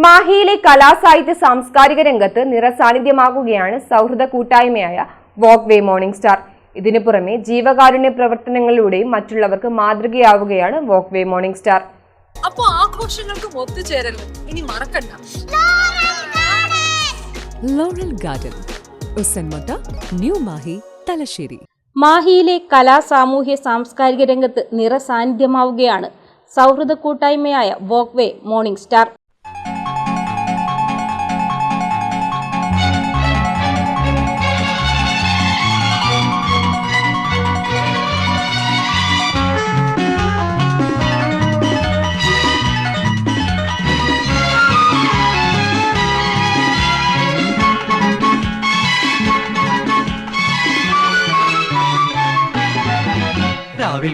മാഹിയിലെ കലാസാഹിത്യ സാംസ്കാരിക രംഗത്ത് നിറസാന്നിധ്യമാകുകയാണ് സൗഹൃദ കൂട്ടായ്മയായ വോക്ക് വേ മോർണിംഗ് സ്റ്റാർ. ഇതിനു പുറമെ ജീവകാരുണ്യ പ്രവർത്തനങ്ങളിലൂടെയും മറ്റുള്ളവർക്ക് മാതൃകയാവുകയാണ് വോക്ക് വേ മോർണിംഗ് സ്റ്റാർ. അപ്പോൾ ആഘോഷങ്ങൾക്കും ഒത്തുചേരലും ഇനി മറക്കണ്ട. Laurel Garden, Usanmotta, New Mahe, Thalassery. മാഹിയിലെ കലാ സാമൂഹ്യ സാംസ്കാരിക രംഗത്ത് നിറസാന്നിധ്യമാവുകയാണ് സൗഹൃദ കൂട്ടായ്മയായ വോക്ക് വേ മോർണിംഗ് സ്റ്റാർ.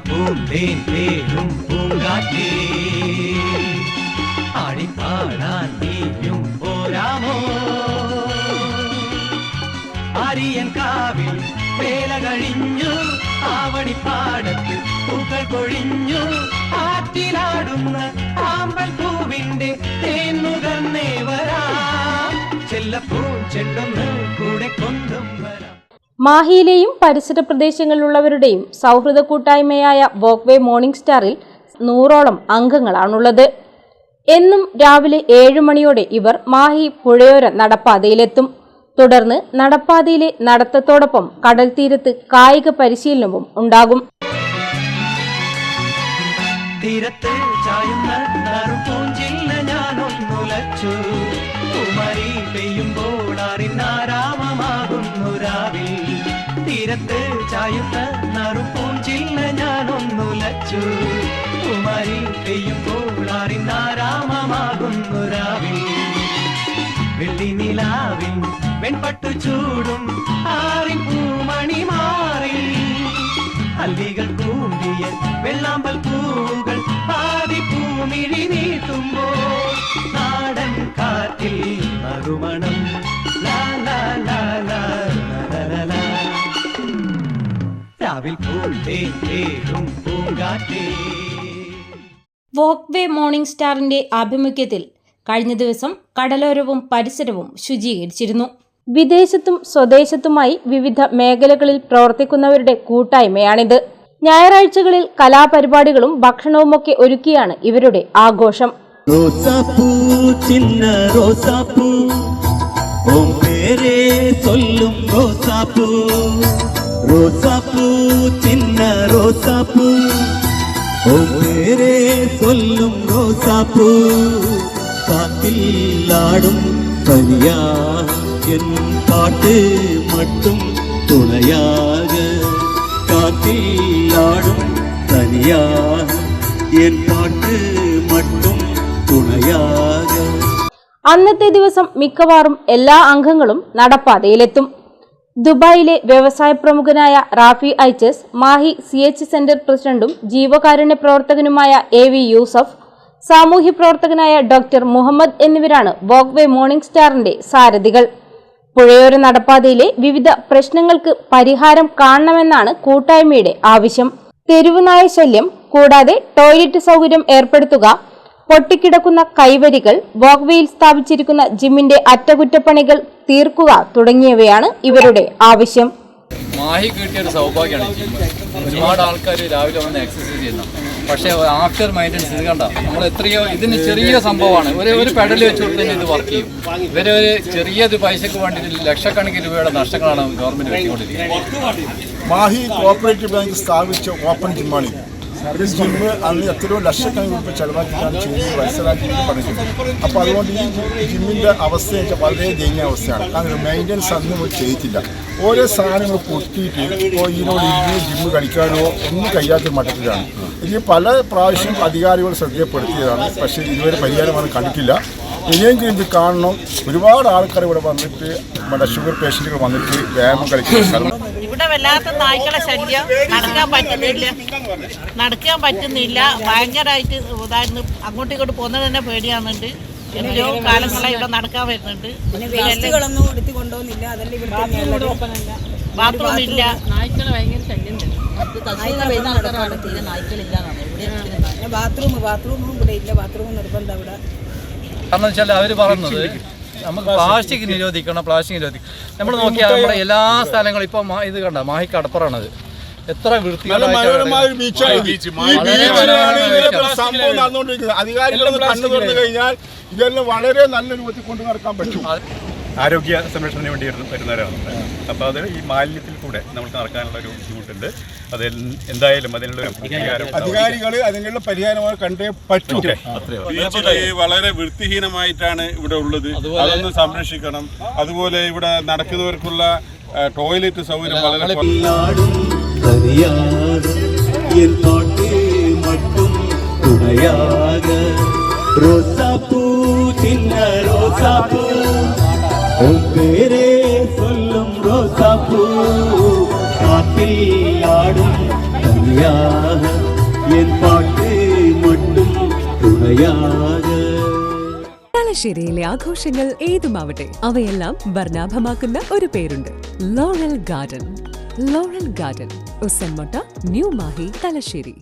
പൂന്തേൻ തേനും പൂങ്കാറ്റേ ആടിപ്പാടാൻ നീയും പോരാമോ? ആര്യൻ കാവിൽ വേല കഴിഞ്ഞു, ആവണിപ്പാടത്ത് പൂക്കൾ കൊഴിഞ്ഞു, ആറ്റിലാടുന്ന ആമ്പൽ പൂവിന്റെ തേന്നുകന്നേ വരാം, ചെല്ലപ്പൂ ചെണ്ടൊന്ന് കൂടെ കൊണ്ടും വരാം. മാഹിയിലെയും പരിസര പ്രദേശങ്ങളിലുള്ളവരുടെയും സൗഹൃദ കൂട്ടായ്മയായ വോക്ക് വേ മോർണിംഗ് സ്റ്റാറിൽ 100ഓളം അംഗങ്ങളാണുള്ളത്. എന്നും രാവിലെ 7 മണിയോടെ ഇവർ മാഹി പുഴയോര നടപ്പാതയിലെത്തും. തുടർന്ന് നടപ്പാതയിലെ നടത്തത്തോടൊപ്പം കടൽ തീരത്ത് കായിക പരിശീലനവും ഉണ്ടാകും. തീരത്ത് ചായുന്ന നറുപൂഞ്ചില്ല ഞാനൊന്നുലച്ചു, കുമരി പെയ്യുമ്പോൾ അറിനാരാമമാകുന്നു രാവിൽ. തീരത്ത് ചായുന്ന നറുപൂഞ്ചില്ല ഞാനൊന്നുലച്ചു, കുമരി പെയ്യുമ്പോൾ അറിനാരാമമാകുന്നു രാവിൽ. വെള്ളി നിലാവിൽ വെൺപട്ടു ചൂടും ആറിൻ പൂമണി മാറി, അല്ലികൾ കൂമ്പിയ വെള്ളാമ്പൽ പൂവുകൾ പാതി പൂമിഴി നീട്ടുമ്പോൾ നാടൻ കാറ്റിൽ നറുമണം രാവിൽ പൂന്തേനും പൂങ്കാറ്റേ. വോക്ക് വേ മോർണിംഗ് സ്റ്റാറിന്റെ ആഭിമുഖ്യത്തിൽ കഴിഞ്ഞ ദിവസം കടലോരവും പരിസരവും ശുചീകരിച്ചിരുന്നു. വിദേശത്തും സ്വദേശത്തുമായി വിവിധ മേഖലകളിൽ പ്രവർത്തിക്കുന്നവരുടെ കൂട്ടായ്മയാണിത്. ഞായറാഴ്ചകളിൽ കലാപരിപാടികളും ഭക്ഷണവുമൊക്കെ ഒരുക്കിയാണ് ഇവരുടെ ആഘോഷം. റോസാപ്പൂ ചിന്ന റോസാപ്പൂ ഓം പേരേ സൊല്ലും റോസാപ്പൂ, റോസാപ്പൂ ചിന്ന റോസാപ്പൂ ഓം പേരേ സൊല്ലും റോസാപ്പൂ, കാത്തിലാടും പനിയാ എൻ പാട്ട് മട്ടും തുണയാക, കാത്തിലാടും തനിയാക എൻ പാട്ട് മട്ടും തുണയാക. അന്നത്തെ ദിവസം മിക്കവാറും എല്ലാ അംഗങ്ങളും നടപ്പാതയിലെത്തും. ദുബായിലെ വ്യവസായ പ്രമുഖനായ റാഫി ഐച്ചസ്, മാഹി CH സെന്റർ പ്രസിഡന്റും ജീവകാരുണ്യ പ്രവർത്തകനുമായ AV യൂസഫ്, സാമൂഹ്യ പ്രവർത്തകനായ ഡോക്ടർ മുഹമ്മദ് എന്നിവരാണ് വോക്ക് വേ മോർണിംഗ് സ്റ്റാറിന്റെ സാരഥികൾ. പുഴയോര നടപ്പാതയിലെ വിവിധ പ്രശ്നങ്ങൾക്ക് പരിഹാരം കാണണമെന്നാണ് കൂട്ടായ്മയുടെ ആവശ്യം. തെരുവുനായ ശല്യം കൂടാതെ ടോയ്ലറ്റ് സൗകര്യം ഏർപ്പെടുത്തുക, പൊട്ടിക്കിടക്കുന്ന കൈവരികൾ, വോക്ക് വേയിൽ സ്ഥാപിച്ചിരിക്കുന്ന ജിമ്മിന്റെ അറ്റകുറ്റപ്പണികൾ തീർക്കുക തുടങ്ങിയവയാണ് ഇവരുടെ ആവശ്യം. മാഹി കിട്ടിയൊരു സൗഭാഗ്യമാണ് ജിം. ഒരുപാട് ആൾക്കാർ രാവിലെ വന്ന് എക്സസൈസ് ചെയ്യുന്നു, പക്ഷേ ആഫ്റ്റർ മെയിൻ്റെനൻസ് ഇത് കണ്ട നമ്മൾ എത്രയോ ഇതിന് ചെറിയ സംഭവമാണ്. ഒരു പെഡൽ വെച്ച് കൊടുത്തതിന് ഇത് വർക്ക് ചെയ്യും. ഇവരെ ഒരു ചെറിയൊരു പൈസക്ക് വേണ്ടി ലക്ഷക്കണക്കിന് രൂപയുടെ നഷ്ടങ്ങളാണ് ഗവൺമെന്റ് വെട്ടിക്കൊണ്ടിരിക്കുന്നത്. മാഹി കോഓപ്പറേറ്റീവ് ബാങ്ക് സ്ഥാപിച്ച ഓപ്പൺ ജിമ്മാണ്. ഒരു ജിമ്മ് അന്ന് എത്രയോ ലക്ഷക്കണക്കിന് രൂപ ചെലവാക്കിയിട്ടാണ് ചെയ്ത് മനസ്സിലാക്കി പഠിക്കുന്നത്. അപ്പോൾ അതുകൊണ്ട് ഈ ജിമ്മിൻ്റെ അവസ്ഥയൊക്കെ വളരെ ദയനീയ അവസ്ഥയാണ്. കാരണം മെയിൻ്റനൻസ് അന്ന് ചെയ്തിട്ടില്ല. ഓരോ സാധനങ്ങൾ പൊട്ടിയിട്ട് ഇപ്പോൾ ഇതിനോട് ഇന്ന് ജിമ്മ് കളിക്കാനോ ഒന്നും കഴിയാത്ത മട്ടത്തിലാണ്. ഇത് പല പ്രാവശ്യം അധികാരികൾ ശ്രദ്ധപ്പെടുത്തിയതാണ്, പക്ഷേ ഇതുവരെ പരിഹാരമാണ് കണ്ടിട്ടില്ല. ഇനിയെങ്കിലും ഇത് കാണണം. ഒരുപാട് ആൾക്കാർ ഇവിടെ വന്നിട്ട് നമ്മുടെ ഷുഗർ പേഷ്യൻറ്റുകൾ വന്നിട്ട് വ്യായാമം കളിക്കുന്ന ഇവിടെ വല്ലാത്ത നായ്ക്കളെ ശല്യം, നടക്കാൻ പറ്റുന്നില്ല. ഭയങ്കരമായിട്ട് ഇതായിരുന്നു. അങ്ങോട്ടും ഇങ്ങോട്ട് പോകുന്നത് തന്നെ പേടിയാകുന്നുണ്ട്. എത്രയോ കാലങ്ങളായി ഇവിടെ നടക്കാൻ വരുന്നുണ്ട്. ബാത്റൂം ഇല്ല. നായ്ക്കളെ ഭയങ്കര ശല്യം. ബാത്റൂമും ഇവിടെ ഇല്ല. ബാത്റൂം നിർബന്ധം ഇവിടെ. കാരണം വെച്ചാൽ അവർ പറയുന്നത് നമുക്ക് പ്ലാസ്റ്റിക് നിരോധിക്കണം, നമ്മൾ നോക്കിയാൽ നമ്മുടെ എല്ലാ സ്ഥലങ്ങളും ഇപ്പൊ ഇത് കണ്ട മാഹി കടപ്പുറാണത്. എത്ര മനോഹരമായ ഒരു ബീച്ചാണ്. സംഭവം നടന്നുകൊണ്ടിരിക്കുന്നത്. അധികാരികൾ കണ്ണു തുറന്നു കഴിഞ്ഞാൽ ഇതെല്ലാം വളരെ നല്ല രൂപത്തിൽ കൊണ്ടു നടക്കാൻ പറ്റും. ആരോഗ്യ സംരക്ഷണത്തിന് വേണ്ടി വരുന്നവരാണ്. അപ്പോൾ അത് ഈ മാലിന്യത്തിൽ കൂടെ നമുക്ക് നടക്കാനുള്ള ഒരു ബുദ്ധിമുട്ടുണ്ട്. അത് എന്തായാലും അതിനുള്ള അധികാരികൾ അതിനുള്ള പരിഹാരമായി കണ്ടേ പറ്റൂ. വളരെ വൃത്തിഹീനമായിട്ടാണ് ഇവിടെ ഉള്ളത്. അതൊന്ന് സംരക്ഷിക്കണം. അതുപോലെ ഇവിടെ നടക്കുന്നവർക്കുള്ള ടോയ്ലറ്റ് സൗകര്യം വളരെ என் பாட்டு மட்டும் துணையாக ரோசாப்பூ சின்ன ரோசாப்பூ உன் பேரே சொல்லும் ரோசாப்பூ காட்டில் ஆடும் தனியாக என் பாட்டு மட்டும் துணையாக. തലശ്ശേരിയിലെ ആഘോഷങ്ങൾ ഏതുമാവട്ടെ അവയെല്ലാം വർണ്ണാഭമാക്കുന്ന ഒരു പേരുണ്ട്, Laurel Garden. Laurel Garden, Ussanmotta, New Mahe, Thalassery.